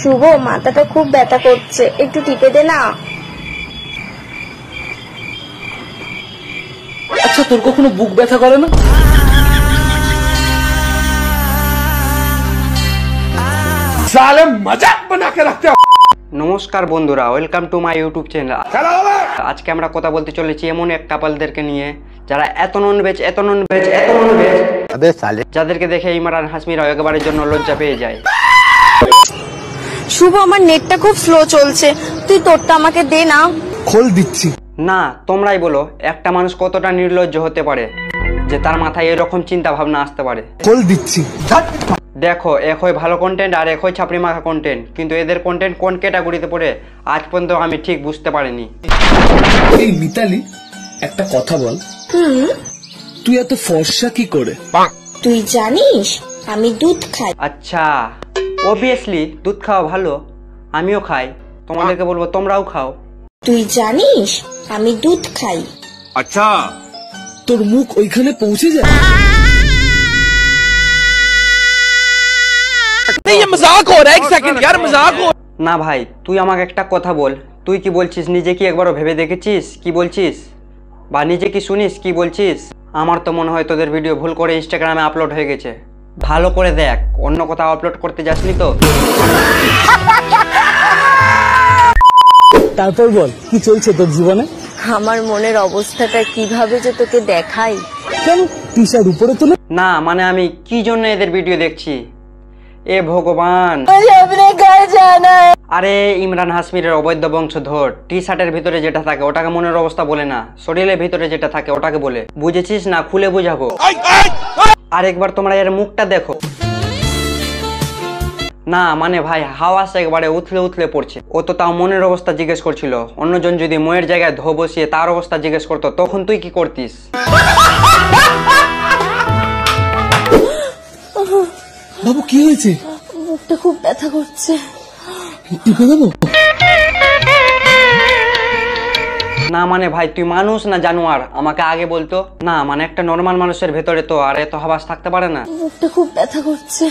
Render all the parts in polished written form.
শুভ, মাথাটা খুব ব্যথা করছে, একটু টিপে দে না। আচ্ছা, তোর কখনো বুক ব্যথা করে না? সালে মজাক বানাকে রাখতে। নমস্কার বন্ধুরা, welcome to my YouTube channel. আজকে আমরা কথা বলতে চলেছি এমন এক কাপলদেরকে নিয়ে যারা এত নন ভেজ যাদেরকে দেখে ইমরান হাশমিরা একবারের জন্য লজ্জা পেয়ে যায়। শুভ, আমার নেটটা খুব স্লো চলছে, তুই তোরটা আমাকে দে না। খোল দিচ্ছি। না, তোমরাই বলো একটা মানুষ কতটা নির্লজ্জ হতে পারে যে তার মাথায় এরকম চিন্তা ভাবনা আসতে পারে। খোল দিচ্ছি। দেখো, এক হয় ভালো কন্টেন্ট আর এক হয় ছাপড়ি মাখা কন্টেন্ট, কিন্তু এদের কন্টেন্ট কোন ক্যাটাগরিতে পড়ে আজ পর্যন্ত আমি ঠিক বুঝতে পারিনি। এই মিতালি, একটা কথা বল, তুই এত ফর্সা কি করে? তুই জানিস আমি দুধ খাই। আচ্ছা, অবভিয়াসলি দুধ খাওয়া ভালো, আমিও খাই, তোমাদেরকে বলবো তোমরাও খাও। তুই জানিস আমি দুধ খাই। আচ্ছা, তোর মুখ ওইখানে পৌঁছে যায়? না ভাই, তুই আমাকে একটা কথা বল, তুই কি বলছিস নিজে কি একবারও ভেবে দেখেছিস কি বলছিস, বা নিজে কি শুনিস কি বলছিস? আমার তো মনে হয় তোদের ভিডিও ভুল করে ইনস্টাগ্রামে আপলোড হয়ে গেছে। ভালো করে দেখ, অন্য কোথাও আপলোড করতে যাসনি তো? তারপর বল, কি চলছে তোর জীবনে? আমার মনের অবস্থাটা কিভাবে যে তোকে দেখাই। কেন টি শার্ট উপরে তুলে? না মানে আমি কি জন্য এদের ভিডিও দেখছি, এ ভগবান। আরে ইমরান হাশমিরের অবৈধ বংশধর, টি শার্টের ভিতরে যেটা থাকে ওটাকে মনের অবস্থা বলে না, শরীরের ভিতরে যেটা থাকে ওটাকে বলে, বুঝেছিস না? খুলে বুঝাবো। আরেকবার তোমরা এর মুখটা দেখো। না মানে ভাই, হাওয়াস একবারে উথলে উথলে পড়ছে। ও তো তাও মনের অবস্থা জিজ্ঞেস করছিল, অন্যজন যদি ময়ের জায়গায় ধো বসিয়ে তার অবস্থা জিজ্ঞেস করতো তখন তুই কি করতিস? বাবু, কি হয়েছে? মুখটা খুব ব্যথা করছে। টিপে দেবো? না মানে ভাই, তুই মানুষ না জানোয়ার? আমাকে আগে বলতো না, মানে একটা নর্মাল মানুষের ভেতরে তো আর এত হাওয়াস থাকতে পারে না। মুখটা খুব ব্যথা করছে।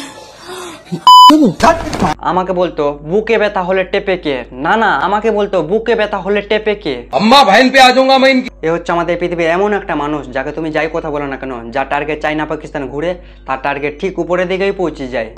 আমাকে বলতো বুকে ব্যথা হলে টেপে কে, না না, আমাকে বলতো বুকে ব্যথা হলে টেপে কে। আম্মা ভাইন পে আ যাऊंगा मैं। এ হচ্ছে আমাদের পৃথিবীর এমন একটা মানুষ যাকে তুমি যাই কথা বলো না কেন, যার টার্গেট চাইনা পাকিস্তান ঘুরে তার টার্গেট ঠিক উপরের দিকেই পৌঁছে যায়।